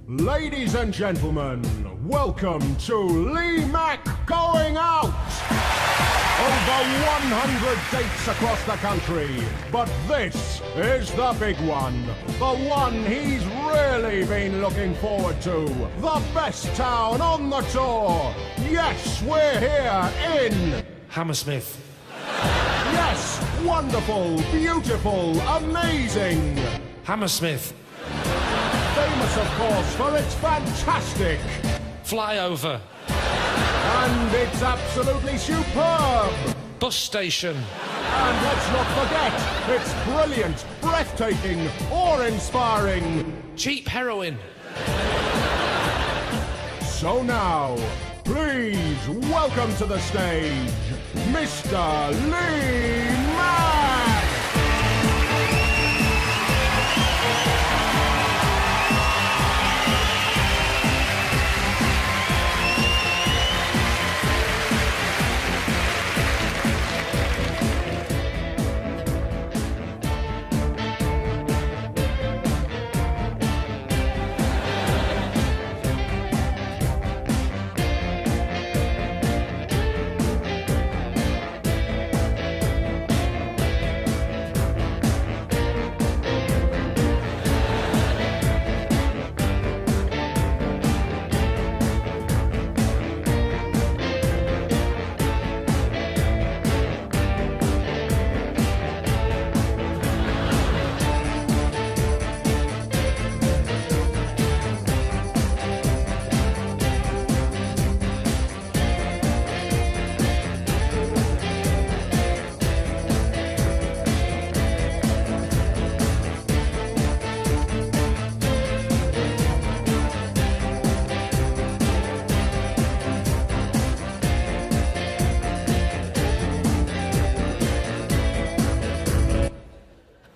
Ladies and gentlemen, welcome to Lee Mack Going Out! Over 100 dates across the country, but this is the big one. The one he's really been looking forward to. The best town on the tour. Yes, we're here in... Hammersmith. Yes, wonderful, beautiful, amazing. Hammersmith. Famous, of course, for its fantastic... Flyover. And it's absolutely superb. Bus station. And let's not forget, it's brilliant, breathtaking, awe-inspiring. Cheap heroin. So now, please welcome to the stage, Mr. Lee Mack!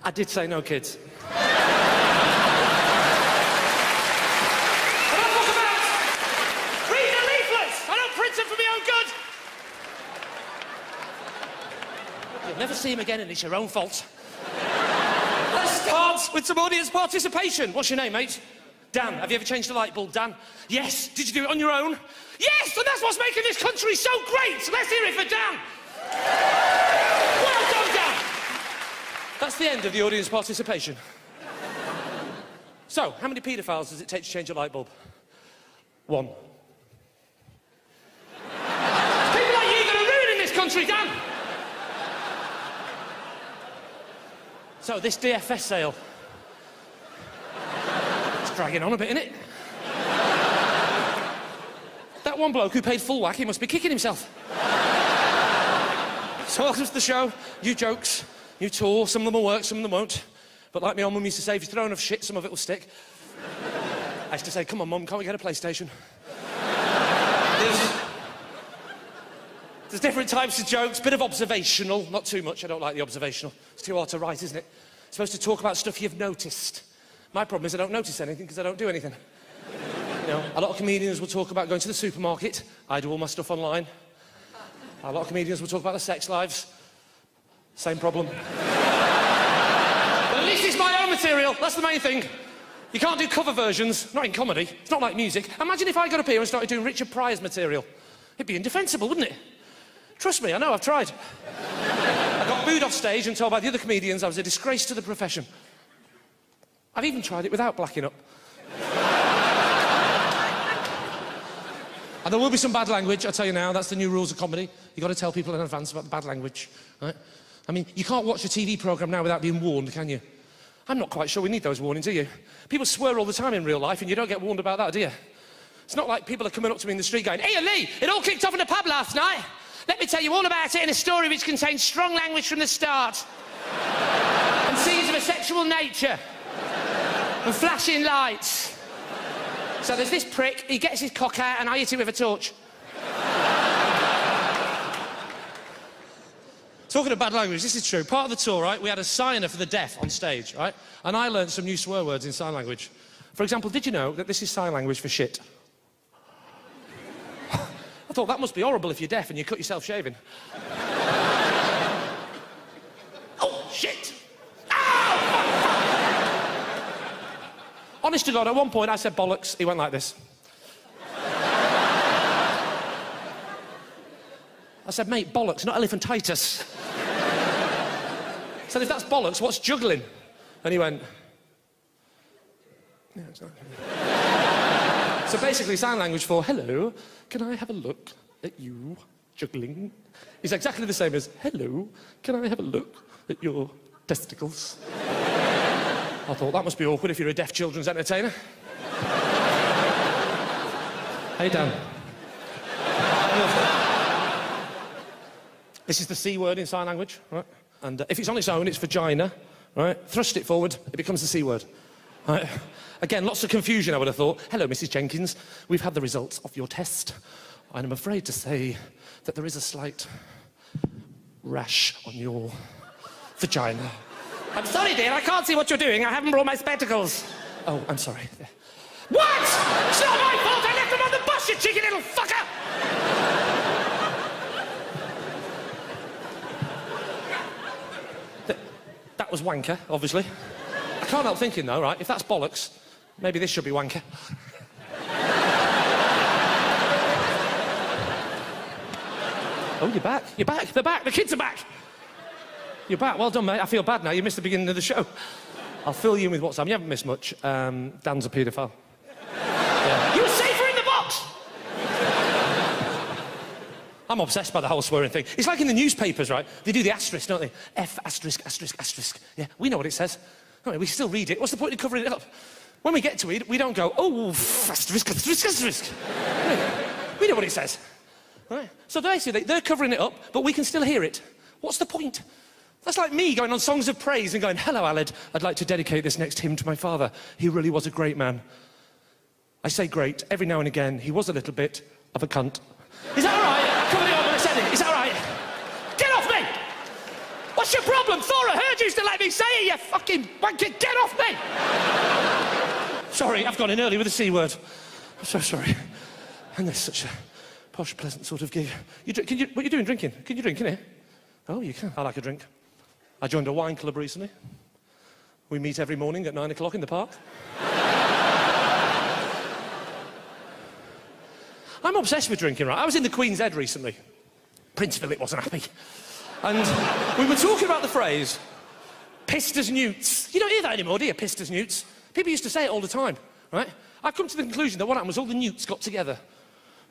I did say no kids. I don't talk about read the leaflets. I don't print them for my own good. You'll never see him again and it's your own fault. Let's start with some audience participation. What's your name, mate? Dan. Have you ever changed a light bulb, Dan? Yes. Did you do it on your own? Yes, and that's what's making this country so great. So let's hear it for Dan. Well done, Dan. That's the end of the audience participation. So, how many paedophiles does it take to change a light bulb? 1. People like you that are ruining this country, Dan. So, this DFS sale. It's dragging on a bit, innit? That one bloke who paid full whack, he must be kicking himself. So, welcome to the show. You jokes. You tour, some of them will work, some of them won't. But like my old mum used to say, if you throw enough shit, some of it will stick. I used to say, come on, Mum, can't we get a PlayStation? There's different types of jokes, bit of observational, not too much, I don't like the observational. It's too hard to write, isn't it? It's supposed to talk about stuff you've noticed. My problem is I don't notice anything because I don't do anything. You know, a lot of comedians will talk about going to the supermarket. I do all my stuff online. A lot of comedians will talk about their sex lives. Same problem. But at least it's my own material, that's the main thing. You can't do cover versions, not in comedy. It's not like music. Imagine if I got up here and started doing Richard Pryor's material. It'd be indefensible, wouldn't it? Trust me, I know, I've tried. I got booed off stage and told by the other comedians I was a disgrace to the profession. I've even tried it without blacking up. And there will be some bad language, I'll tell you now, that's the new rules of comedy. You've got to tell people in advance about the bad language, right? I mean, you can't watch a TV programme now without being warned, can you? I'm not quite sure we need those warnings, do you? People swear all the time in real life and you don't get warned about that, do you? It's not like people are coming up to me in the street going, "Hey, Lee, it all kicked off in a pub last night. Let me tell you all about it in a story which contains strong language from the start. And scenes of a sexual nature. And flashing lights. So there's this prick, he gets his cock out and I hit it with a torch." Talking of bad language, this is true. Part of the tour, right, we had a signer for the deaf on stage, right? And I learned some new swear words in sign language. For example, did you know that this is sign language for shit? I thought that must be horrible if you're deaf and you cut yourself shaving. Oh, shit! Ow! Honest to God, at one point I said bollocks, he went like this. I said, mate, bollocks, not elephantitis. I said, if that's bollocks, what's juggling? And he went... Yeah, it's not... So basically, sign language for, hello, can I have a look at you juggling? Is exactly the same as, hello, can I have a look at your testicles? I thought, that must be awkward if you're a deaf children's entertainer. Hey, Dan. This is the C word in sign language, right? And if it's on its own, it's vagina, right? Thrust it forward, it becomes the C word. Right. Again, lots of confusion, I would have thought. Hello, Mrs. Jenkins. We've had the results of your test. And I'm afraid to say that there is a slight rash on your vagina. I'm sorry, dear, I can't see what you're doing. I haven't brought my spectacles. Oh, I'm sorry. What? It's not my fault. I left them on the bus, you cheeky little fucker. That was wanker, obviously. I can't help thinking, though, right, if that's bollocks, maybe this should be wanker. Oh, you're back. You're back. They're back. The kids are back. You're back. Well done, mate. I feel bad now. You missed the beginning of the show. I'll fill you in with what's on. You haven't missed much. Dan's a paedophile. Yeah. You were safer in the box. I'm obsessed by the whole swearing thing. It's like in the newspapers, right? They do the asterisk, don't they? F asterisk, asterisk, asterisk. Yeah, we know what it says. Don't we? We still read it. What's the point of covering it up? When we get to it, we don't go, oh, asterisk, asterisk, asterisk. We know what it says. Right? So basically, they're covering it up, but we can still hear it. What's the point? That's like me going on Songs of Praise and going, hello, Aled, I'd like to dedicate this next hymn to my father. He really was a great man. I say great. Every now and again, he was a little bit of a cunt. Is that all right? I covered it up when I said it. Is that all right? Get off me! What's your problem? Thora Heard used to let me say it, you fucking wanker. Get off me! Sorry, I've gone in early with the C word. I'm so sorry. And there's such a posh, pleasant sort of gig. What are you doing, drinking? Can you drink in here? Oh, you can. I like a drink. I joined a wine club recently. We meet every morning at 9 o'clock in the park. I'm obsessed with drinking, right? I was in the Queen's Head recently. Prince Philip wasn't happy. And we were talking about the phrase, pissed as newts. You don't hear that anymore, do you, pissed as newts? People used to say it all the time, right? I've come to the conclusion that what happened was all the newts got together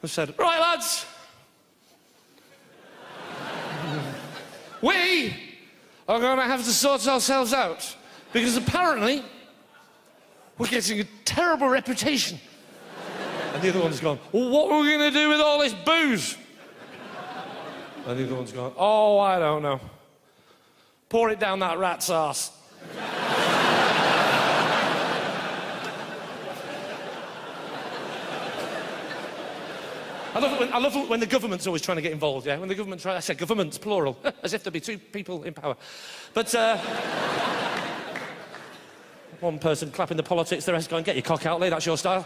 and said, right, lads, we are going to have to sort ourselves out because apparently we're getting a terrible reputation. And the other one's gone, well, what are we going to do with all this booze? And the other one's gone, oh, I don't know. Pour it down that rat's arse. I love it when the government's always trying to get involved, yeah? When the government I said government's plural, as if there'd be two people in power. But, one person clapping the politics, the rest going, get your cock out, Lee, that's your style.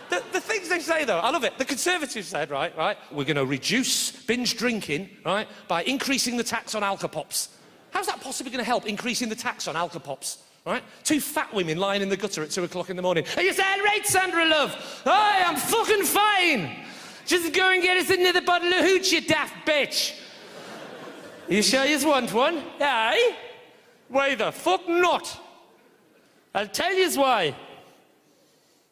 The things they say, though, I love it. The Conservatives said, right, we're going to reduce binge drinking, right, by increasing the tax on alcopops. How's that possibly going to help, increasing the tax on alcopops? Right? Two fat women lying in the gutter at 2 o'clock in the morning. Are you saying right, Sandra, love? Aye, I'm fucking fine. Just go and get us another bottle of hooch, you daft bitch. You sure you want one? Aye? Why the fuck not? I'll tell you why.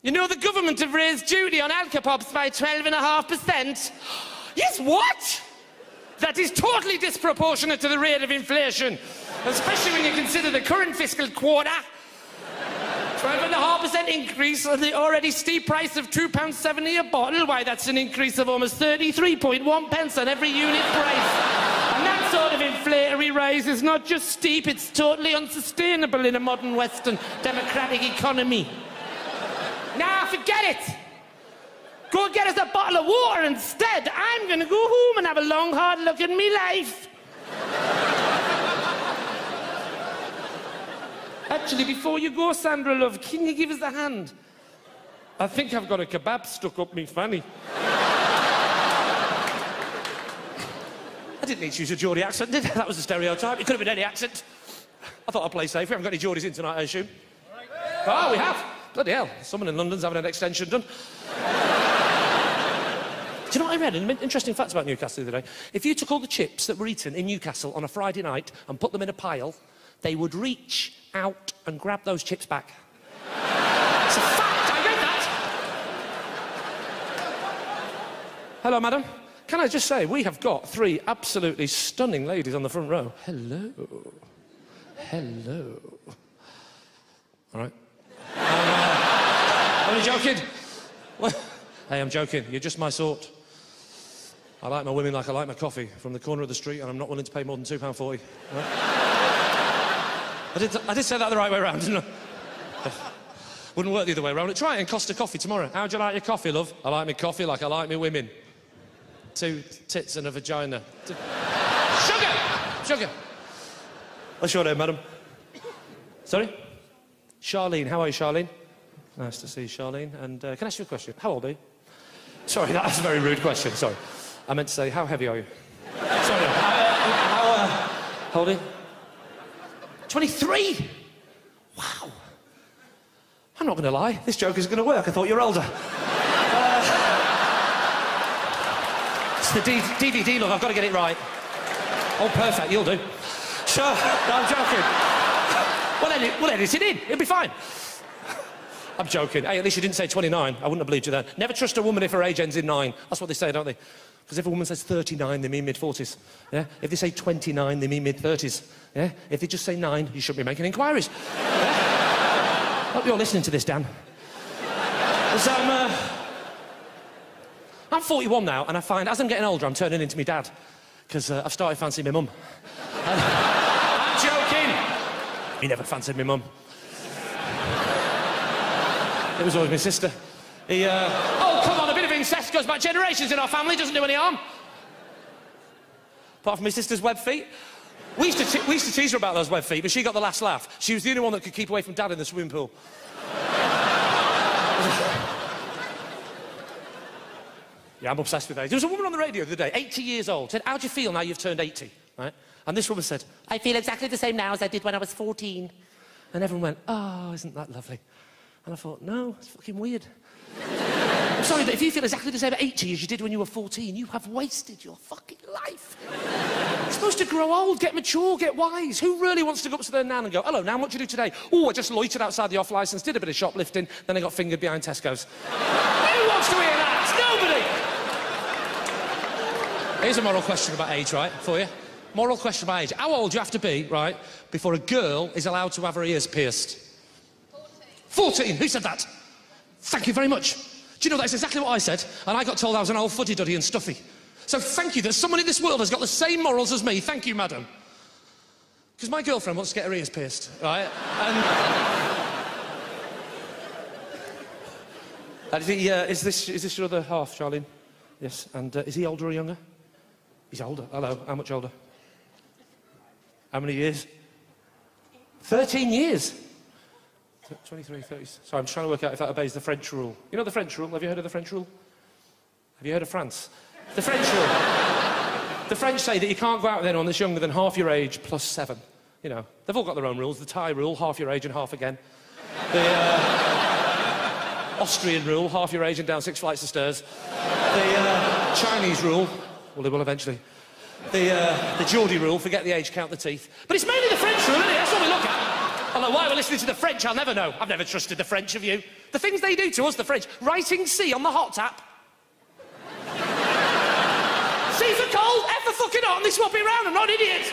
You know the government have raised duty on alcopops by 12.5%? Yes, what? That is totally disproportionate to the rate of inflation. Especially when you consider the current fiscal quarter. 12.5% increase on the already steep price of £2.70 a bottle. Why, that's an increase of almost 33.1 pence on every unit price. And that sort of inflationary rise is not just steep, it's totally unsustainable in a modern Western democratic economy. Nah, forget it. Go and get us a bottle of water instead. I'm going to go home and have a long, hard look at me life. Actually, before you go, Sandra, love, can you give us a hand? I think I've got a kebab stuck up me fanny. I didn't need to use a Geordie accent, did I? That was a stereotype. It could have been any accent. I thought I'd play safe. We haven't got any Geordies in tonight, I assume. Oh, we have. Bloody hell. Someone in London's having an extension done. Do you know what I read? An interesting fact about Newcastle the other day. If you took all the chips that were eaten in Newcastle on a Friday night and put them in a pile, they would reach out and grab those chips back. It's a fact, I read that. Hello, madam. Can I just say, we have got 3 absolutely stunning ladies on the front row. Hello. Hello. All right. I'm only joking. Hey, I'm joking. You're just my sort. I like my women like I like my coffee, from the corner of the street, and I'm not willing to pay more than £2.40. Right? I did say that the right way round, didn't I? Wouldn't work the other way round. Try it in Costa Coffee tomorrow. How'd you like your coffee, love? I like my coffee like I like my women. 2 tits and a vagina. Sugar! Sugar! What's your name, madam? Sorry? Charlene. How are you, Charlene? Nice to see you, Charlene. And can I ask you a question? How old are you? Sorry, that was a very rude question. Sorry. I meant to say, how heavy are you? Sorry. How old are you? 23? Wow. I'm not going to lie. This joke isn't going to work. I thought you were older. It's the DVD, love. I've got to get it right. Oh, perfect. You'll do. Sure. No, I'm joking. We'll edit it in. It'll be fine. I'm joking. Hey, at least you didn't say 29. I wouldn't have believed you then. Never trust a woman if her age ends in 9. That's what they say, don't they? Because if a woman says 39, they mean mid-40s. Yeah? If they say 29, they mean mid-30s. Yeah? If they just say 9, you shouldn't be making inquiries. Yeah? Hope you're listening to this, Dan. I'm 41 now, and I find as I'm getting older, I'm turning into my dad. Because I've started fancying my mum. I'm joking! He never fancied my mum. It was always my sister. Oh, come on, a bit of incest goes back generations in our family, doesn't do any harm. Apart from my sister's web feet. We used to tease her about those web feet, but she got the last laugh. She was the only one that could keep away from Dad in the swimming pool. Yeah, I'm obsessed with age. There was a woman on the radio the other day, 80 years old, said, how do you feel now you've turned 80? Right? And this woman said, I feel exactly the same now as I did when I was 14. And everyone went, oh, isn't that lovely? And I thought, no, it's fucking weird. I'm sorry, but if you feel exactly the same at 80 as you did when you were 14, you have wasted your fucking life. You're supposed to grow old, get mature, get wise. Who really wants to go up to their nan and go, hello, nan, what did you do today? Oh, I just loitered outside the off-licence, did a bit of shoplifting, then I got fingered behind Tesco's. Who wants to hear that? Nobody! Here's a moral question about age, right, for you. Moral question about age. How old do you have to be, right, before a girl is allowed to have her ears pierced? 14. Who said that? Thank you very much. Do you know, that's exactly what I said, and I got told I was an old fuddy-duddy and stuffy. So thank you that someone in this world has got the same morals as me. Thank you, madam. Because my girlfriend wants to get her ears pierced, right? And is this your other half, Charlene? Yes. And is he older or younger? He's older. Hello. How much older? How many years? 13 years. 23, 30. So I'm trying to work out if that obeys the French rule. You know the French rule? Have you heard of the French rule? Have you heard of France? The French rule. The French say that you can't go out with anyone that's younger than half your age plus 7. You know, they've all got their own rules. The Thai rule, half your age and half again. The Austrian rule, half your age and down 6 flights of stairs. The Chinese rule, well, they will eventually. The Geordie rule, forget the age, count the teeth. But it's mainly the French rule, isn't it? That's what we look at. Although why we're listening to the French, I'll never know. I've never trusted the French of you. The things they do to us, the French. Writing C on the hot tap. C for cold, F for fucking hot, and they swap it around. I'm not idiots.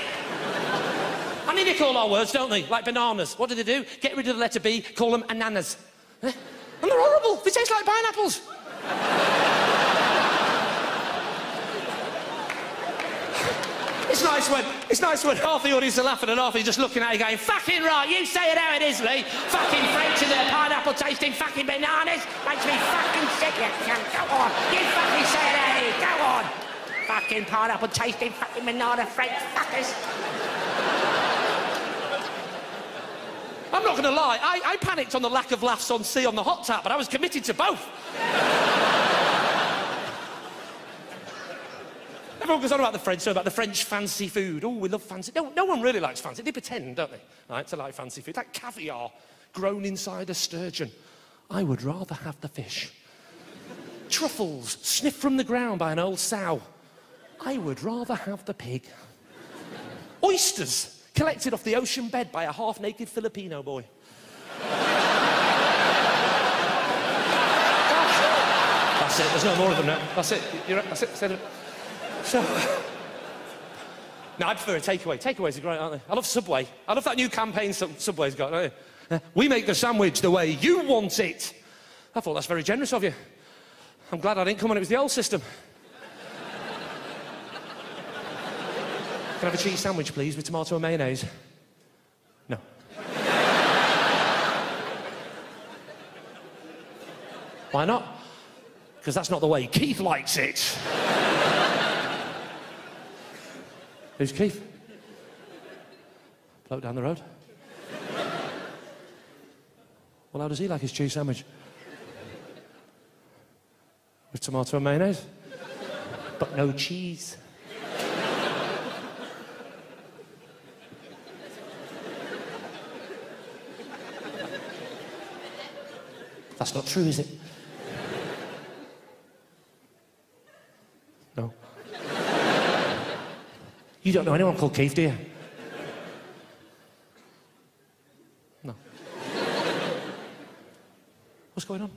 And they nick all our words, don't they? Like bananas. What do? Get rid of the letter B, call them ananas. And they're horrible. They taste like pineapples. It's nice when half the audience are laughing and half are just looking at you going, fucking right, you say it how it is, Lee. Fucking French and their pineapple tasting fucking bananas makes me fucking sick, you cunt. Go on, you fucking say it how it is, go on. Fucking pineapple tasting fucking banana French fuckers. I'm not gonna lie, I panicked on the lack of laughs on C on the hot tap, but I was committed to both. Everyone goes on about the French, so about the French fancy food. Oh, we love fancy. No one really likes fancy. They pretend, don't they, right, to like fancy food. Like caviar grown inside a sturgeon. I would rather have the fish. Truffles sniffed from the ground by an old sow. I would rather have the pig. Oysters collected off the ocean bed by a half-naked Filipino boy. That's it, there's no more of them now. That's it, that's it, said it. So... No, I prefer a takeaway. Takeaways are great, aren't they? I love Subway. I love that new campaign Subway's got, don't you? We make the sandwich the way you want it. I thought that's very generous of you. I'm glad I didn't come when it was the old system. Can I have a cheese sandwich, please, with tomato and mayonnaise? No. Why not? Because that's not the way Keith likes it. Who's Keith? Bloke down the road. Well, how does he like his cheese sandwich? With tomato and mayonnaise? But no cheese. That's not true, is it? No. You don't know anyone called Keith, do you? No. What's going on?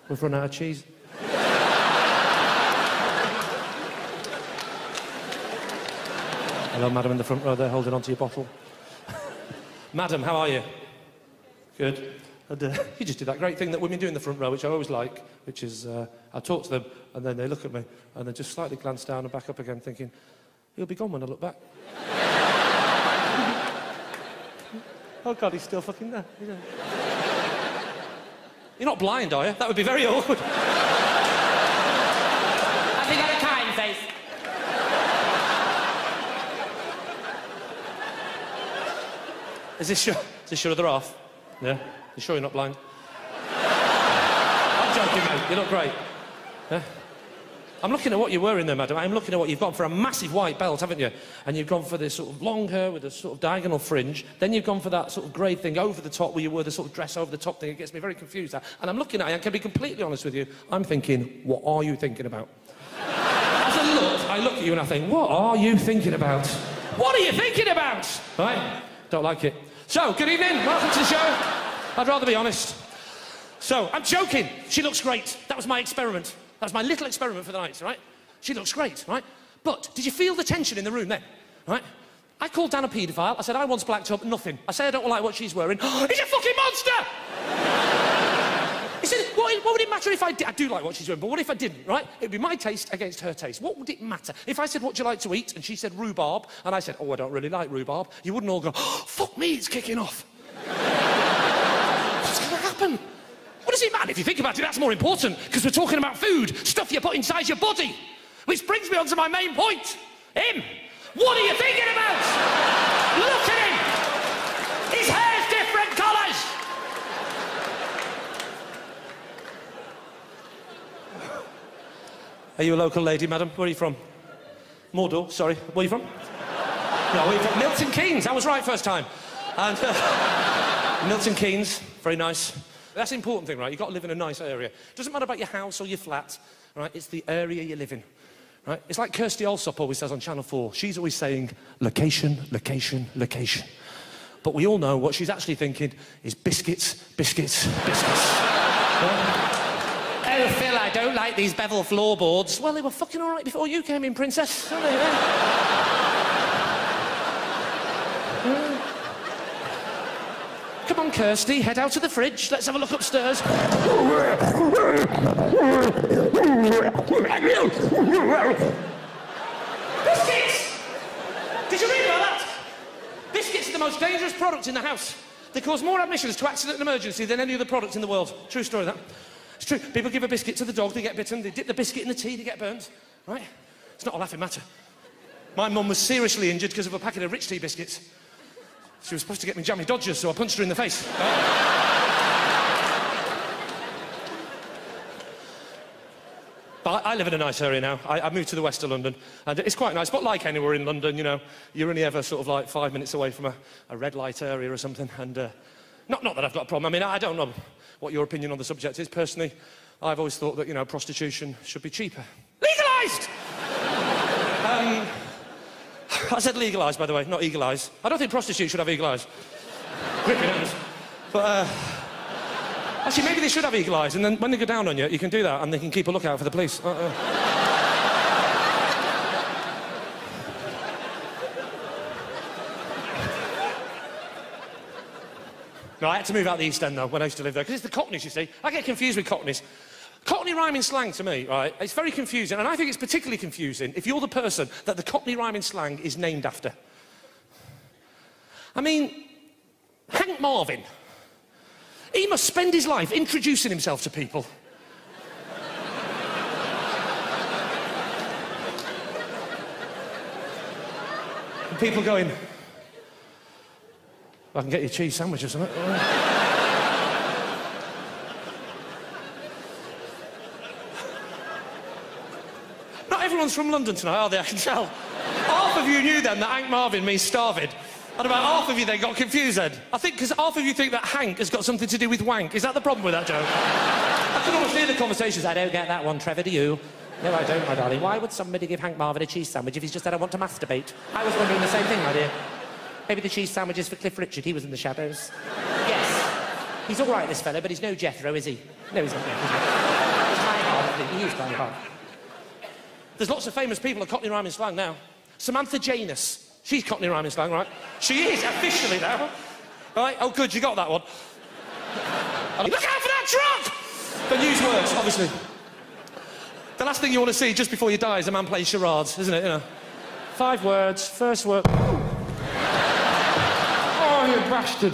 We've run out of cheese. Hello, madam in the front row there, holding on to your bottle. Madam, how are you? Good. And, you just did that great thing that women do in the front row, which I always like, which is I talk to them, and then they look at me, and they just slightly glance down and back up again, thinking, he'll be gone when I look back. Oh, God, he's still fucking there. You're not blind, are you? That would be very awkward. Have you got a kind face? Is this your other half? Yeah? You sure you're not blind? I'm joking, mate. You look great. Yeah? I'm looking at what you're wearing there, madam. I'm looking at what you've gone for a massive white belt, haven't you? And you've gone for this sort of long hair with a sort of diagonal fringe. Then you've gone for that sort of grey thing over the top where you wear the sort of dress over the top thing. It gets me very confused. And I'm looking at it, I can be completely honest with you. I'm thinking, what are you thinking about? As I look at you and I think, what are you thinking about? What are you thinking about? Right? Don't like it. So, good evening. Welcome to the show. I'd rather be honest. So, I'm joking. She looks great. That was my experiment. That was my little experiment for the night, right? She looks great, right? But did you feel the tension in the room then, right? I called Dan a paedophile. I said, I once blacked up, nothing. I said, I don't like what she's wearing. He's a fucking monster! He said, what would it matter if I did? I do like what she's wearing, but what if I didn't, right? It would be my taste against her taste. What would it matter? If I said, what do you like to eat? And she said, rhubarb. And I said, oh, I don't really like rhubarb. You wouldn't all go, oh, fuck me, it's kicking off. What's going to happen? What does it matter? If you think about it, that's more important, because we're talking about food, stuff you put inside your body. Which brings me on to my main point. Him. What are you thinking about? Look at him. His hair's different colours. Are you a local lady, madam? Where are you from? Mordor, sorry. Where are you from? No, where are you from? Milton Keynes. I was right first time. And Milton Keynes, very nice. That's the important thing, right? You've got to live in a nice area. It doesn't matter about your house or your flat, right? It's the area you live in, right? It's like Kirsty Allsop always says on Channel 4. She's always saying, location, location, location. But we all know what she's actually thinking is biscuits, biscuits, biscuits. Oh, Phil, I don't like these bevel floorboards. Well, they were fucking all right before you came in, princess. Weren't they? Come on, Kirsty, head out to the fridge. Let's have a look upstairs. Biscuits! Did you read about that? Biscuits are the most dangerous product in the house. They cause more admissions to accident and emergency than any other product in the world. True story, that. It's true. People give a biscuit to the dog, they get bitten. They dip the biscuit in the tea, they get burnt. Right? It's not a laughing matter. My mum was seriously injured because of a packet of Rich Tea biscuits. She was supposed to get me jammy Dodgers, so I punched her in the face. I live in a nice area now. I moved to the west of London, and it's quite nice, but like anywhere in London, you know, you're only ever sort of like 5 minutes away from a red light area or something, and not that I've got a problem. I mean, I don't know what your opinion on the subject is. Personally, I've always thought that, you know, prostitution should be cheaper. Legalised! I said legalised, by the way, not eagle eyes. I don't think prostitutes should have eagle eyes. Gripping hands. But, actually, maybe they should have eagle eyes, and then when they go down on you, you can do that, and they can keep a lookout for the police. No, I had to move out the East End, though, when I used to live there, because it's the Cockneys, you see. I get confused with Cockneys. Cockney rhyming slang, to me, right, it's very confusing, and I think it's particularly confusing if you're the person that the Cockney rhyming slang is named after. I mean, Hank Marvin. He must spend his life introducing himself to people. And people going, I can get you a cheese sandwich or something. Not everyone's from London tonight, are they? I can tell. Half of you knew then that Hank Marvin means starving. And about half of you then got confused then. I think because half of you think that Hank has got something to do with wank. Is that the problem with that joke? I can almost hear the conversations. I don't get that one, Trevor, do you? No, I don't, my darling. Why would somebody give Hank Marvin a cheese sandwich if he's just said, I want to masturbate? I was wondering the same thing, my dear. Maybe the cheese sandwich is for Cliff Richard. He was in the shadows. Yes. He's all right, this fella, but he's no Jethro, is he? No, he's not. He's my heart. He is my heart. There's lots of famous people of Cockney rhyming slang now. Samantha Janus. She's Cockney rhyming slang, right? She is, officially now. Right? Oh, good, you got that one. Look out for that truck! But use words, obviously. The last thing you want to see just before you die is a man playing charades, isn't it, you know? 5 words, first word... Oh, you bastard.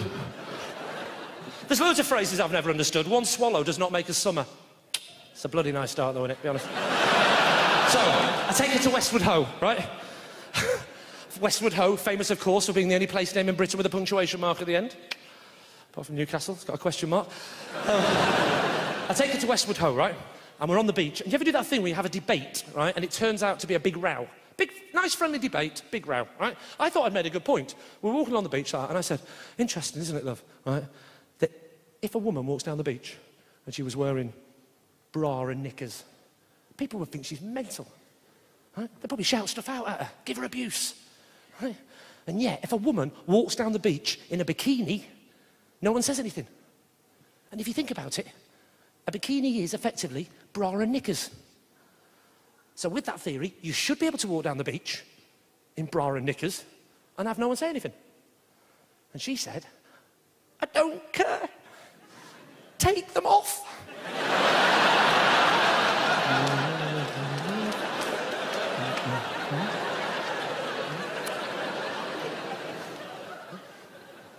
There's loads of phrases I've never understood. One swallow does not make a summer. It's a bloody nice start, though, isn't it, to be honest? So, I take her to Westwood Ho, right? Westwood Ho, famous, of course, for being the only place name in Britain with a punctuation mark at the end. Apart from Newcastle, it's got a question mark. I take her to Westwood Ho, right? And we're on the beach. And you ever do that thing where you have a debate, right? And it turns out to be a big row. Big, nice, friendly debate, big row, right? I thought I'd made a good point. We're walking on the beach, and I said, interesting, isn't it, love, right? That if a woman walks down the beach and she was wearing bra and knickers, people would think she's mental, right? They'd probably shout stuff out at her, give her abuse, right? And yet, if a woman walks down the beach in a bikini, no one says anything. And if you think about it, a bikini is effectively bra and knickers. So with that theory, you should be able to walk down the beach in bra and knickers and have no one say anything. And she said, I don't care. Take them off.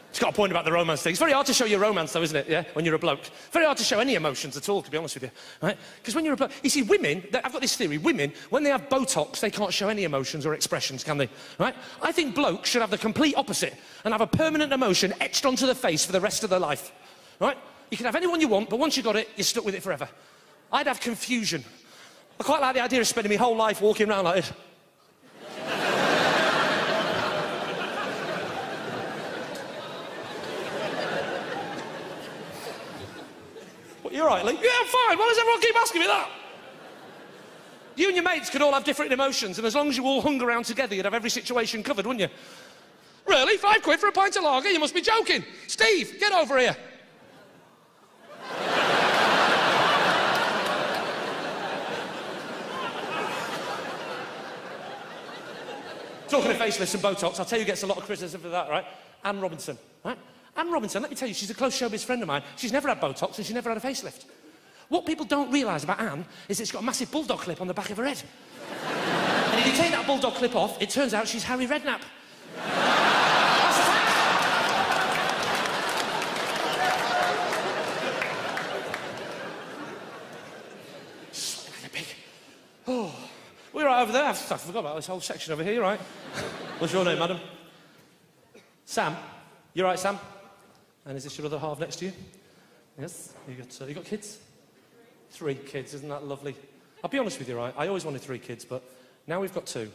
It's got a point about the romance thing. It's very hard to show your romance, though, isn't it, yeah, when you're a bloke? Very hard to show any emotions at all, to be honest with you, right? Because when you're a bloke... You see, women... I've got this theory. Women, when they have Botox, they can't show any emotions or expressions, can they? Right? I think blokes should have the complete opposite and have a permanent emotion etched onto the face for the rest of their life, right? You can have anyone you want, but once you got it, you're stuck with it forever. I'd have confusion. I quite like the idea of spending my whole life walking around like this. You're right, Lee. Yeah, I'm fine. Why does everyone keep asking me that? You and your mates could all have different emotions, and as long as you all hung around together, you'd have every situation covered, wouldn't you? Really? £5 for a pint of lager? You must be joking. Steve, get over here. Talking of facelifts and Botox, I'll tell you who gets a lot of criticism for that, right? Anne Robinson, right? Anne Robinson, let me tell you, she's a close showbiz friend of mine. She's never had Botox and she's never had a facelift. What people don't realise about Anne is that she's got a massive bulldog clip on the back of her head. And if you take that bulldog clip off, it turns out she's Harry Redknapp. That's a fact. Oh, we're right over there. I forgot about this whole section over here, you're right. What's your name, madam? Sam. You're right, Sam. And is this your other half next to you? Yes. You got kids? 3 kids, isn't that lovely? I'll be honest with you, right? I always wanted 3 kids, but now we've got 2.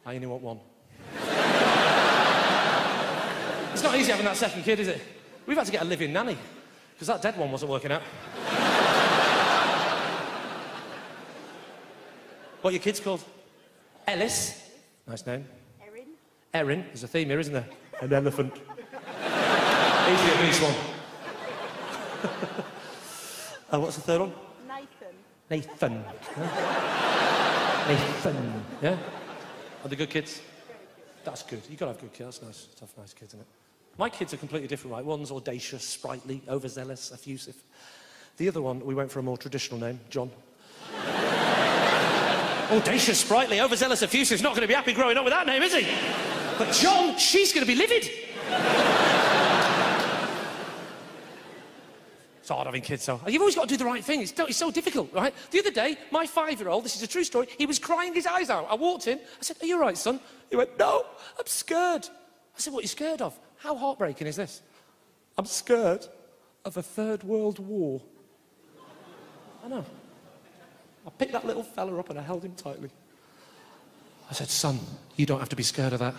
I only want 1. It's not easy having that second kid, is it? We've had to get a live-in nanny, because that dead one wasn't working out. What are your kids called? Ellis. Nice name. Erin. Erin. There's a theme here, isn't there? An elephant. Easy at least one. What's the third one? Nathan. Nathan. Nathan. Yeah? Are they good kids? That's good. You've got to have good kids. That's nice. To have nice kids, isn't it? My kids are completely different, right? One's audacious, sprightly, overzealous, effusive. The other one, we went for a more traditional name, John. Audacious, sprightly, overzealous, effusive. He's not going to be happy growing up with that name, is he? But John, she's going to be livid. It's hard having kids, though. You've always got to do the right thing. It's so difficult, right? The other day, my 5-year-old, this is a true story, he was crying his eyes out. I walked in, I said, "Are you all right, son?" He went, "No, I'm scared." I said, "What are you scared of? How heartbreaking is this?" "I'm scared of a 3rd World War." I know. I picked that little fella up and I held him tightly. I said, "Son, you don't have to be scared of that."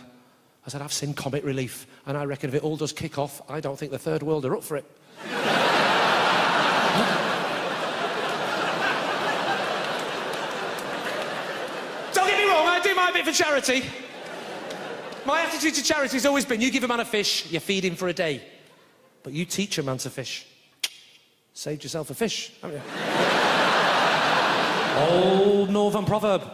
I said, "I've seen Comic Relief, and I reckon if it all does kick off, I don't think the Third World are up for it." Don't get me wrong, I do my bit for charity. My attitude to charity has always been, you give a man a fish, you feed him for a day. But you teach a man to fish. Saved yourself a fish, haven't you? Old northern proverb. So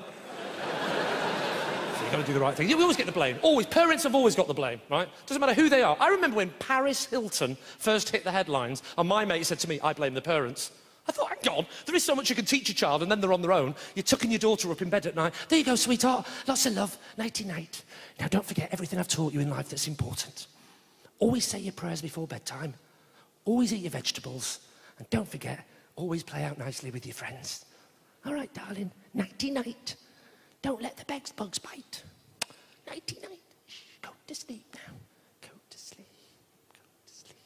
you've got to do the right thing. We always get the blame. Always. Parents have always got the blame, right? Doesn't matter who they are. I remember when Paris Hilton first hit the headlines, and my mate said to me, "I blame the parents." I thought, hang on, there is so much you can teach a child, and then they're on their own. You're tucking your daughter up in bed at night. "There you go, sweetheart. Lots of love. Nighty-night. Now, don't forget everything I've taught you in life that's important. Always say your prayers before bedtime. Always eat your vegetables. And don't forget, always play out nicely with your friends. All right, darling. Nighty-night. Don't let the bugs bite. Nighty-night. Shh, go to sleep now. Go to sleep. Go to sleep."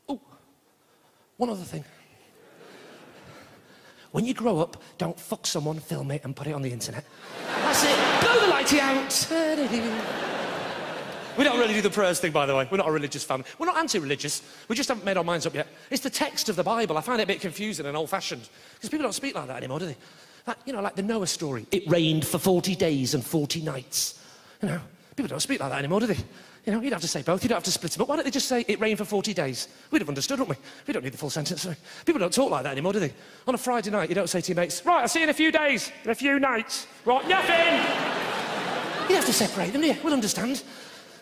Oh, one other thing. When you grow up, don't fuck someone, film it, and put it on the internet. That's it. Blow the lighty out. We don't really do the prayers thing, by the way. We're not a religious family. We're not anti-religious. We just haven't made our minds up yet. It's the text of the Bible. I find it a bit confusing and old-fashioned. Because people don't speak like that anymore, do they? Like, you know, like the Noah story. It rained for 40 days and 40 nights. You know, people don't speak like that anymore, do they? You know, you'd have to say both. You don't have to split them up. Why don't they just say, "It rained for 40 days"? We'd have understood, wouldn't we? We don't need the full sentence. People don't talk like that anymore, do they? On a Friday night, you don't say to your mates, "Right, I'll see you in a few days, in a few nights." Right, nothing! You'd have to separate them, yeah? We'll understand.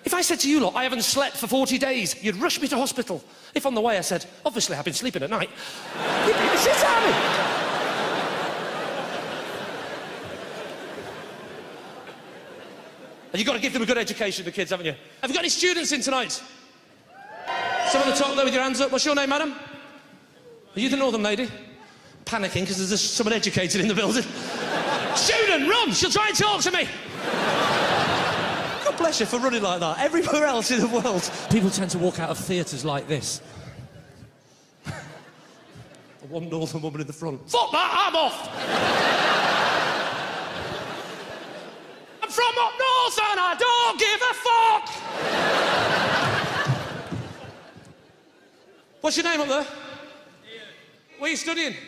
If I said to you lot, "I haven't slept for 40 days, you'd rush me to hospital. If on the way I said, "Obviously, I've been sleeping at night," you'd beat the shit out of me. And you've got to give them a good education, the kids, haven't you? Have you got any students in tonight? Someone at the top there with your hands up. What's your name, madam? Are you the northern lady? Panicking because there's just someone educated in the building. Student, run! She'll try and talk to me. God bless you for running like that. Everywhere else in the world, people tend to walk out of theatres like this. The one northern woman in the front. Fuck that, I'm off! I'm from up north and I don't give a fuck! What's your name up there? Ian. What are you studying? East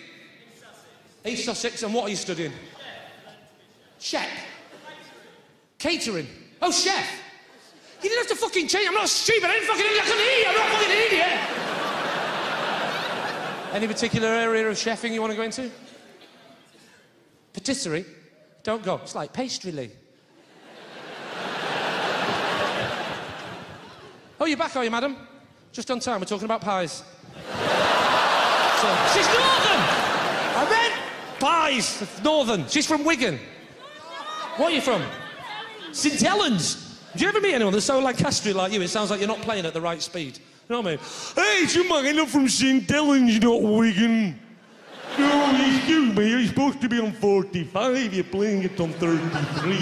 Sussex. East Sussex, and what are you studying? Chef. Catering. Oh, chef. You didn't have to fucking change. I'm not stupid. I didn't fucking idiot. I couldn't hear you. I'm not fucking idiot. Any particular area of chefing you want to go into? Patisserie? Don't go. It's like pastry, Lee. Oh, you're back, are you, madam? Just on time. We're talking about pies. So, she's northern! I meant pies. Northern. She's from Wigan. What are you from? St Helens. Do you ever meet anyone that's so Lancastrian like you? It sounds like you're not playing at the right speed. You know what I mean? Hey, it's your man. I'm from St Helens, not Wigan. No, excuse me. You're supposed to be on 45. You're playing it on 33.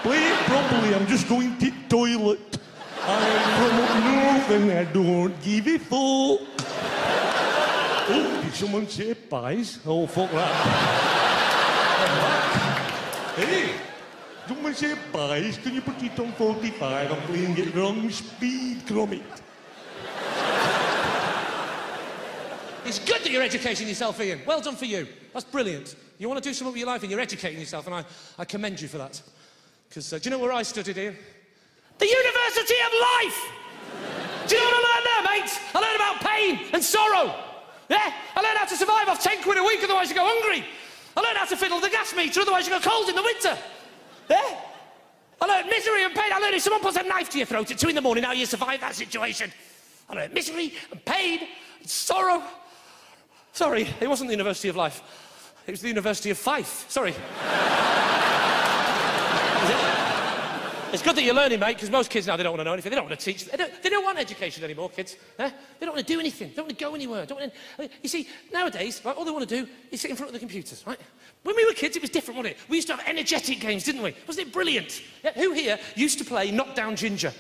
Play it properly. I'm just going to the toilet. I'm from up north and I don't give a fuck. Oh, Did someone say pies? Oh, fuck that. Hey, someone say pies. Can you put it on 45? I'm playing it wrong speed, Gromit. It's good that you're educating yourself, Ian. Well done for you. That's brilliant. You want to do something with your life and you're educating yourself, and I commend you for that. Because do you know where I studied, Ian? The University of Life! Do you know what I learned there, mate? I learned about pain and sorrow. Yeah? I learned how to survive off 10 quid a week, otherwise you go hungry. I learned how to fiddle the gas meter, otherwise you go cold in the winter. Yeah? I learned misery and pain. I learned if someone puts a knife to your throat at 2 in the morning, how you survive that situation. I learned misery and pain and sorrow. Sorry, it wasn't the University of Life. It was the University of Fife. Sorry. It's good that you're learning, mate, because most kids now, they don't want to know anything. They don't want to teach. They don't want education anymore, kids. Eh? They don't want to do anything. They don't want to go anywhere. You see, nowadays, right, all they want to do is sit in front of the computers, right? When we were kids, it was different, wasn't it? We used to have energetic games, didn't we? Wasn't it brilliant? Yeah, who here used to play Knockdown Ginger?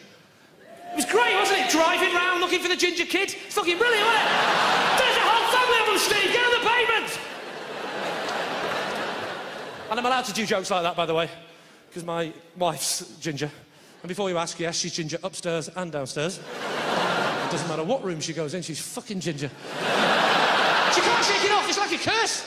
It was great, wasn't it? Driving round looking for the ginger kid. It's fucking brilliant, wasn't it? There's a whole family of them, Steve. Get on the pavement! And I'm allowed to do jokes like that, by the way, because my wife's ginger. And before you ask, yes, she's ginger upstairs and downstairs. It doesn't matter what room she goes in, she's fucking ginger. She can't shake it off, it's like a curse.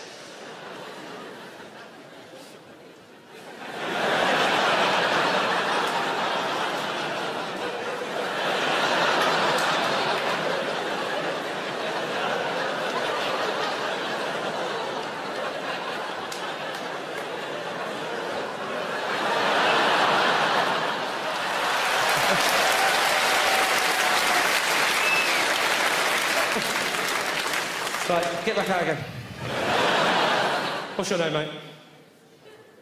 Right, get back out again. What's your name, mate?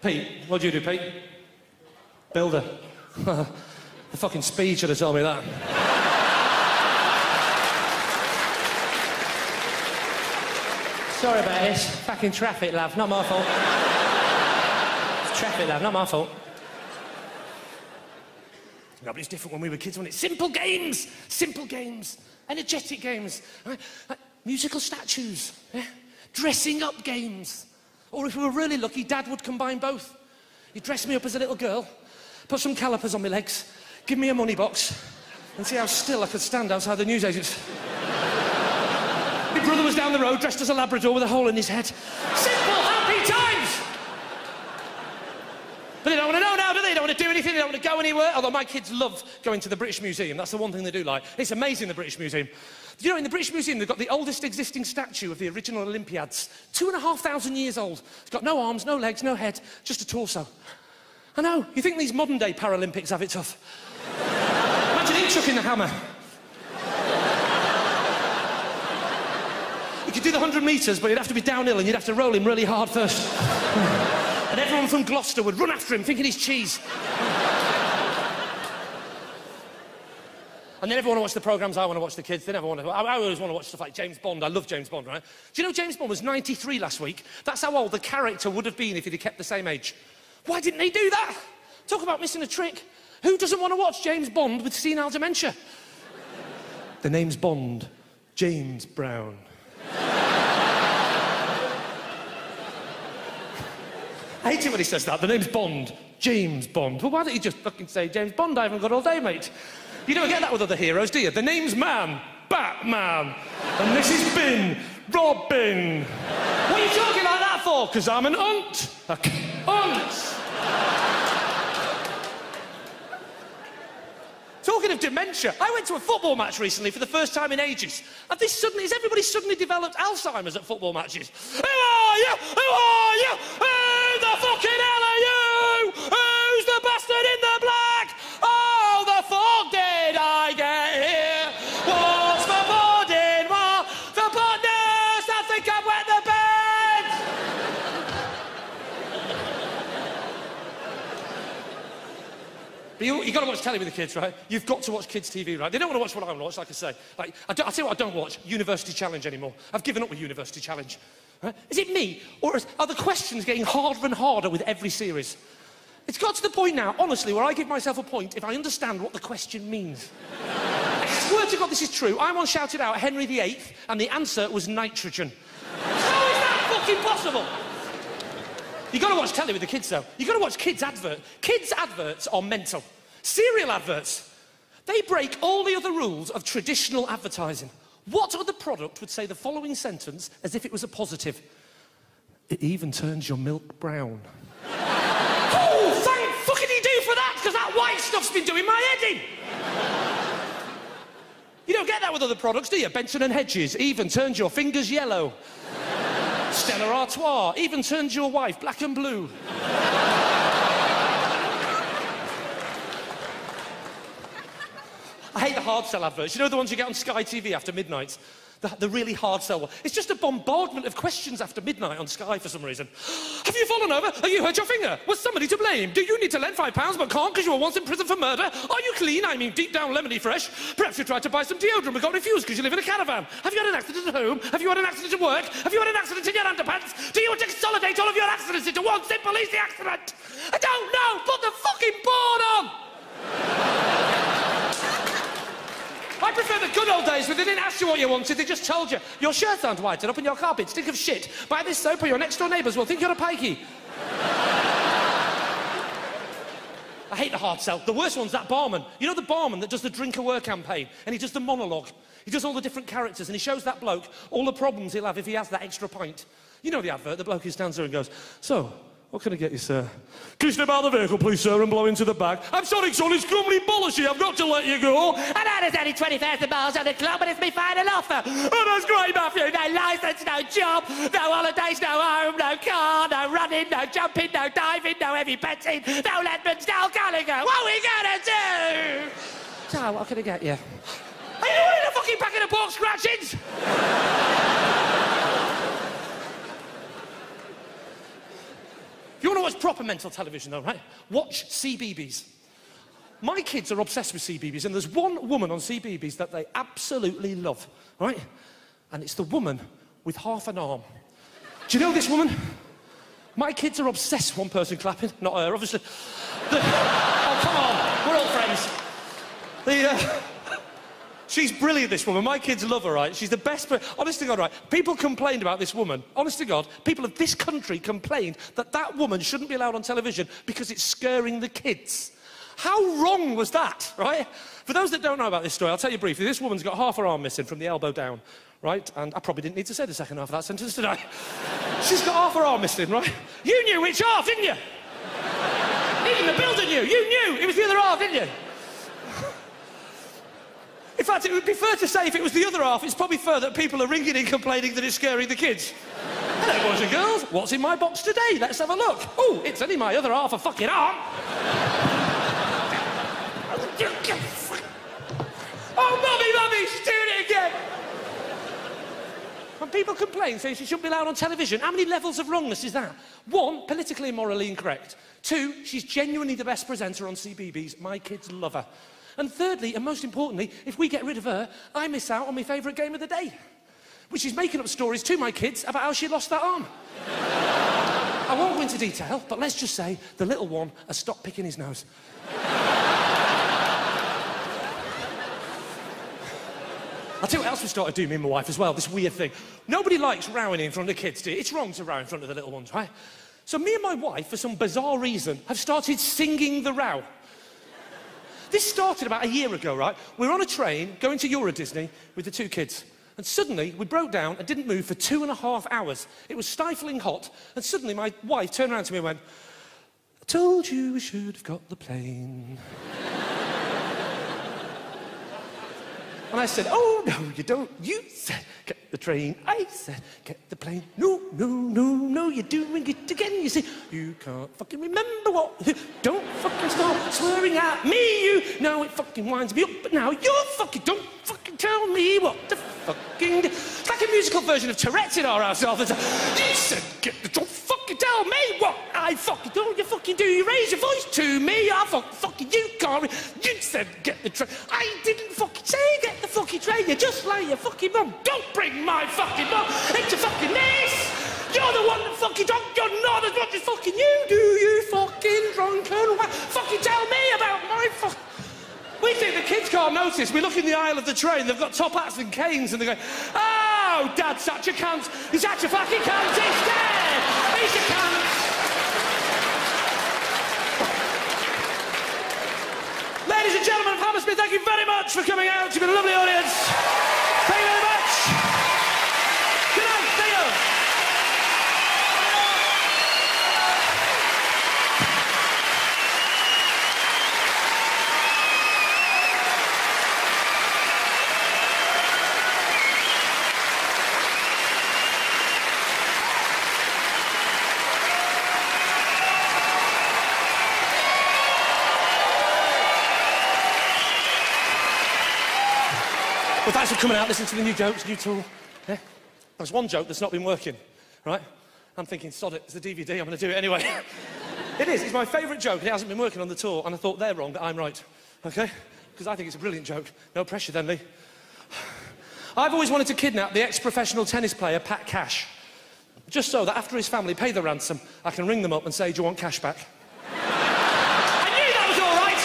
Pete. What do you do, Pete? Builder. The fucking speed should have told me that. Sorry about this. Fucking traffic, love. Not my fault. It's traffic, love. Not my fault. No, but it's different when we were kids, wasn't it? Simple games! Simple games. Energetic games. Right? Like musical statues. Yeah? Dressing up games. Or if we were really lucky, Dad would combine both. He'd dress me up as a little girl, put some calipers on my legs, give me a money box, and see how still I could stand outside the newsagents. My brother was down the road, dressed as a Labrador with a hole in his head. Simple, happy times! But they don't want to know now, do they? They don't want to do anything, they don't want to go anywhere. Although my kids love going to the British Museum. That's the one thing they do like. It's amazing, the British Museum. Do you know, in the British Museum, they've got the oldest existing statue of the original Olympiads. 2,500 years old. It's got no arms, no legs, no head, just a torso. I know, you think these modern-day Paralympics have it tough? Imagine him chucking the hammer. You could do the 100 metres, but you'd have to be downhill and you'd have to roll him really hard first. And everyone from Gloucester would run after him, thinking he's cheese. And they never want to watch the programmes I want to watch the kids. They never want to. I always want to watch stuff like James Bond. I love James Bond, right? Do you know James Bond was 93 last week? That's how old the character would have been if he'd have kept the same age. Why didn't they do that? Talk about missing a trick. Who doesn't want to watch James Bond with senile dementia? The name's Bond. James Brown. I hate it when he says that. The name's Bond. James Bond. Well, why don't you just fucking say James Bond? I haven't got all day, mate. You don't get that with other heroes, do you? The name's Man. Batman. And this is Bin. Robin. What are you talking like that for? Because I'm an aunt. A aunt. Talking of dementia, I went to a football match recently for the first time in ages. And has everybody suddenly developed Alzheimer's at football matches? Who are you? Who are you? Who the fucking hell are you? Who's the bastard in the black? Oh, the fuck did I get here? What's the pudding? What? The pudding? I think I wet the bed! But you've got to watch telly with the kids, right? You've got to watch kids' TV, right? They don't want to watch what I want to watch, like I say. Like, I'll tell you what I don't watch, University Challenge anymore. I've given up with University Challenge. Right? Is it me, or are the questions getting harder and harder with every series? It's got to the point now, honestly, where I give myself a point if I understand what the question means. I swear to God this is true. I once shouted out Henry VIII, and the answer was nitrogen. fucking possible. You got to watch telly with the kids, though. You got to watch kids' adverts. Kids' adverts are mental. Cereal adverts. They break all the other rules of traditional advertising. What other product would say the following sentence as if it was a positive? It even turns your milk brown. Oh, thank fucking you do for that, because that white stuff's been doing my head in. You don't get that with other products, do you? Benson & Hedges even turns your fingers yellow. Stella Artois even turns your wife black and blue. I hate the hard sell adverts. You know the ones you get on Sky TV after midnight? The really hard sell one. It's just a bombardment of questions after midnight on Sky for some reason. Have you fallen over? Have you hurt your finger? Was somebody to blame? Do you need to lend £5 but can't because you were once in prison for murder? Are you clean? I mean deep down lemony fresh. Perhaps you tried to buy some deodorant but got refused because you live in a caravan. Have you had an accident at home? Have you had an accident at work? Have you had an accident in your underpants? Do you want to consolidate all of your accidents into one simple easy accident? I don't know! Put the fucking board on! I prefer the good old days where they didn't ask you what you wanted, they just told you. Your shirts aren't whitened up and your carpets stink of shit. Buy this soap or your next door neighbours will think you're a pikey. I hate the hard sell. The worst one's that barman. You know the barman that does the drink aware campaign and he does the monologue? He does all the different characters and he shows that bloke all the problems he'll have if he has that extra pint. You know the advert, the bloke who stands there and goes, "So, what can I get you, sir?" "Can you step out of the vehicle, please, sir, and blow into the bag?" "I'm sorry, son, it's company policy. I've got to let you go." I know there's only 20,000 miles on the clock, but it's my final offer. "Oh, that's great, Matthew. No licence, no job, no holidays, no home, no car, no running, no jumping, no diving, no heavy betting, no Ledmans, no Gallagher. What are we gonna do?" So, what can I get you? Are you wanting a fucking packet of pork scratchings? If you want to watch proper mental television, though, right? Watch CBeebies. My kids are obsessed with CBeebies, and there's one woman on CBeebies that they absolutely love, right? And it's the woman with half an arm. Do you know this woman? My kids are obsessed. One person clapping, not her, obviously. Oh, come on, we're all friends. She's brilliant, this woman. My kids love her, right? She's the best... Honest to God, right? People complained about this woman. Honest to God, people of this country complained that that woman shouldn't be allowed on television because it's scaring the kids. How wrong was that, right? For those that don't know about this story, I'll tell you briefly. This woman's got half her arm missing from the elbow down, right? And I probably didn't need to say the second half of that sentence, did I? She's got half her arm missing, right? You knew which half, didn't you? Even the builder knew. You knew it was the other half, didn't you? In fact, it would be fair to say if it was the other half, it's probably fair that people are ringing in complaining that it's scaring the kids. Hello, boys and girls. What's in my box today? Let's have a look. Oh, it's only my other half a fucking arm. Oh, mummy, she's doing it again. When people complain, saying she shouldn't be allowed on television, how many levels of wrongness is that? 1, politically and morally incorrect. 2, she's genuinely the best presenter on CBeebies. My kids love her. And thirdly, and most importantly, if we get rid of her, I miss out on my favourite game of the day, which is making up stories to my kids about how she lost that arm. I won't go into detail, but let's just say the little one has stopped picking his nose. I'll tell you what else we started doing, me and my wife, as well, this weird thing. Nobody likes rowing in front of the kids, do you? It's wrong to row in front of the little ones, right? So me and my wife, for some bizarre reason, have started singing the row. This started about a year ago, right? We were on a train going to Euro Disney with the 2 kids. And suddenly, we broke down and didn't move for 2.5 hours. It was stifling hot. And suddenly, my wife turned around to me and went, "I told you we should have got the plane." And I said, "Oh, no, you don't. You said, get the train. I said, get the plane. No, no, no, no, you're doing it again. You see, you can't fucking remember what... Don't fucking start swearing at me, you... No, it fucking winds me up, but now you're fucking... Don't fucking tell me what the fucking... It's like a musical version of Tourette's in our house all the time. You said, get the... Don't fucking tell me what I fucking... Don't you fucking do. You raise your voice to me. I fucking... You can't... You said, get the train. I didn't fucking say get the fucking train. You're just like your fucking mum. Don't bring my fucking mum into fucking this. You're the one that fucking drunk. You're not as much as fucking you do, you fucking drunken... Fucking tell me about my fuck... We think the kids can't notice. We look in the aisle of the train, they've got top hats and canes, and they go, "Oh, No, Dad's such a cunt. He's such a fucking cunt. He's dead. He's a cunt. Ladies and gentlemen of Hammersmith, thank you very much for coming out. You've been a lovely audience. Thank you very much. Good night. See you. Well, thanks for coming out, listening to the new jokes, new tool. Yeah? There's one joke that's not been working, right? I'm thinking, sod it, it's a DVD, I'm going to do it anyway. It is, it's my favourite joke, and it hasn't been working on the tour, and I thought they're wrong, but I'm right, OK? Because I think it's a brilliant joke. No pressure then, Lee. I've always wanted to kidnap the ex-professional tennis player, Pat Cash, just so that after his family pay the ransom, I can ring them up and say, do you want cash back? I knew that was all right!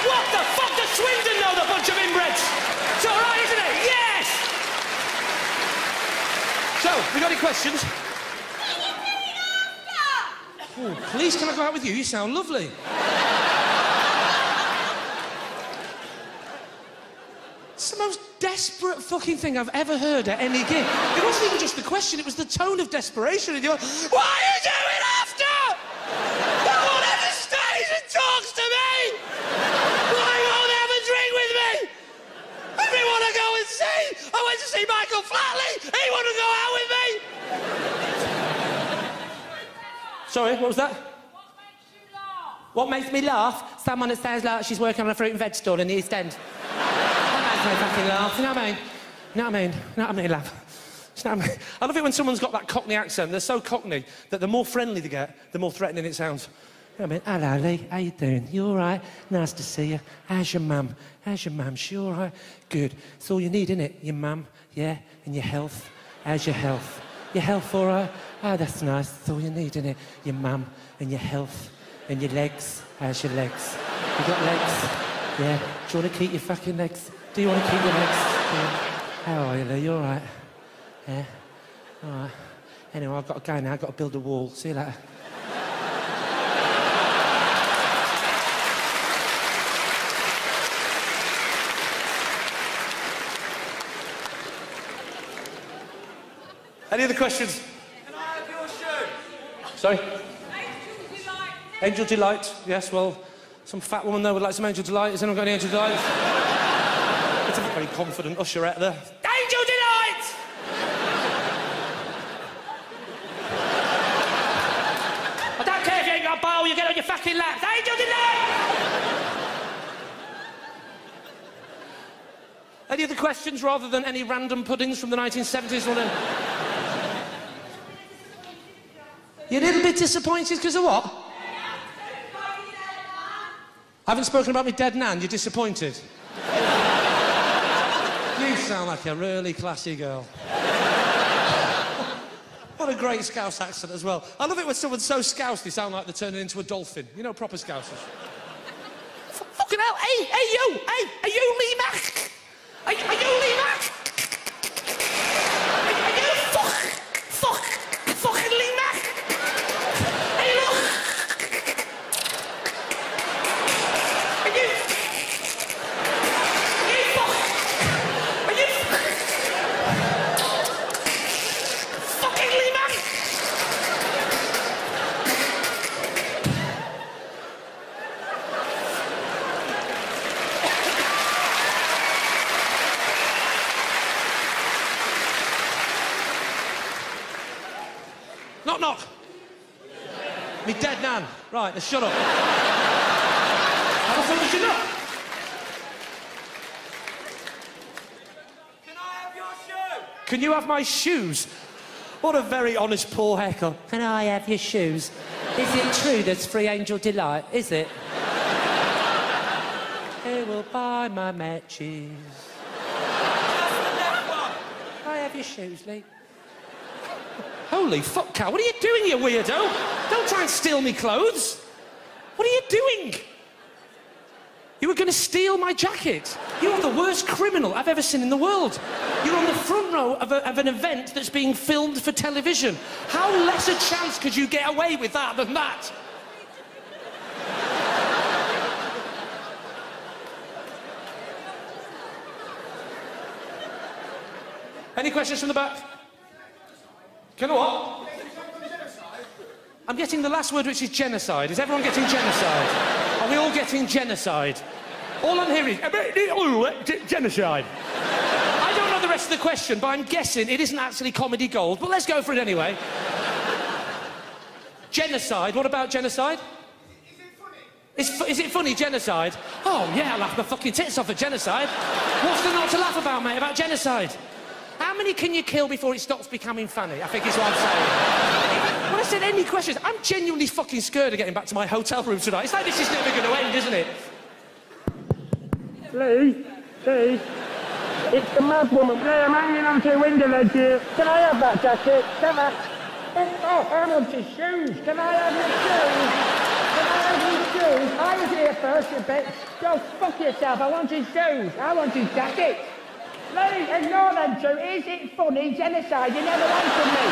What the fuck does Swindon know, the bunch of inbreds? It's all right, isn't it? Yes! So, we got any questions? Oh, please, can I go out with you? You sound lovely. It's the most desperate fucking thing I've ever heard at any gig. It wasn't even just the question, it was the tone of desperation. And you're like, what are you doing after? No one ever stays and talks to me! Why won't they have a drink with me? Everyone I go and see! I went to see Michael Flatley! He wouldn't go out with me! Sorry, what was that? What makes you laugh? What makes me laugh? Someone that sounds like she's working on a fruit and veg stall in the East End. That makes me fucking laugh. You know what I mean? You know what I mean? You know what I mean, love? You know what I mean? I love it when someone's got that Cockney accent. They're so Cockney that the more friendly they get, the more threatening it sounds. You know what I mean? Hello, Lee. How you doing? You all right? Nice to see you. How's your mum? How's your mum? She all right? Good. It's all you need, innit? Your mum, yeah? And your health. How's your health? Your health all right? Oh, that's nice. That's all you need, innit? Your mum and your health and your legs. How's your legs? You got legs? Yeah. Do you want to keep your fucking legs? Do you want to keep your legs? Yeah. How are you, Lee? You all right? Yeah? All right. Anyway, I've got to go now. I've got to build a wall. See you later. Any other questions? Can I have your shoe? Sorry? Angel Delight. Angel Delight? Yes, well, some fat woman there would like some Angel Delight. Has anyone got any Angel Delight? It's a very confident usherette there. Angel Delight! I don't care if you ain't got a bowl, you get on your fucking laps. Angel Delight! Any other questions rather than any random puddings from the 1970s? You're a little bit disappointed because of what? I haven't spoken about my dead nan, you're disappointed? You sound like a really classy girl. What a great Scouse accent as well. I love it when someone's so Scouse they sound like they're turning into a dolphin. You know, proper Scousers. Fucking hell, hey, you! Hey, are you Lee Mack? Are you Lee Mack? Are you fucking Lee Mack? Hey, look! Are you fucking Lee Mack? Knock, knock. Me dead nan. Right, now shut up. I thought you should not. Can I have your shoe? Can you have my shoes? What a very honest poor heckle. Can I have your shoes? Is it true there's free Angel Delight? Is it? Who will buy my matches? I have your shoes, Lee. Holy fuck, cow. What are you doing, you weirdo? Don't try and steal me clothes. What are you doing? You were going to steal my jacket. You are the worst criminal I've ever seen in the world. You're on the front row of an event that's being filmed for television. How less a chance could you get away with that than that? Any questions from the back? Can I what? I'm getting the last word, which is genocide. Is everyone getting genocide? Are we all getting genocide? All I'm hearing is genocide. I don't know the rest of the question, but I'm guessing it isn't actually comedy gold, but let's go for it anyway. Genocide. What about genocide? Is it funny, genocide? Oh, yeah, I'll laugh my fucking tits off at genocide. What's there not to laugh about, mate, about genocide? How many can you kill before it stops becoming funny? I think is what I'm saying. When I said any questions, I'm genuinely fucking scared of getting back to my hotel room tonight. It's like this is never going to end, isn't it? Lee, it's the mad woman. Lee, I'm hanging onto a window ledge here. Can I have that jacket? Can I? Oh, I want his shoes. Can I have his shoes? Can I have his shoes? I was here first, you bitch. Go fuck yourself. I want his shoes. I want his jacket. Lee, ignore them two. Is it funny, genocide? You never answered me.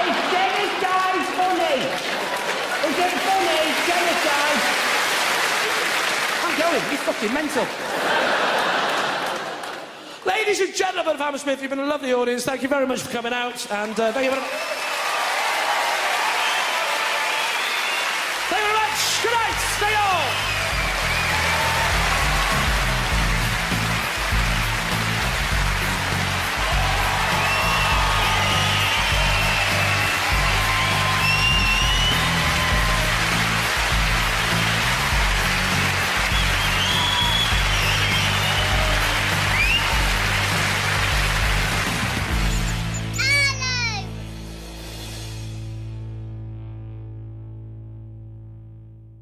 Is genocide funny? Is it funny, genocide? I'm going. You're fucking mental. Ladies and gentlemen of Hammersmith, you've been a lovely audience. Thank you very much for coming out. And thank you very much.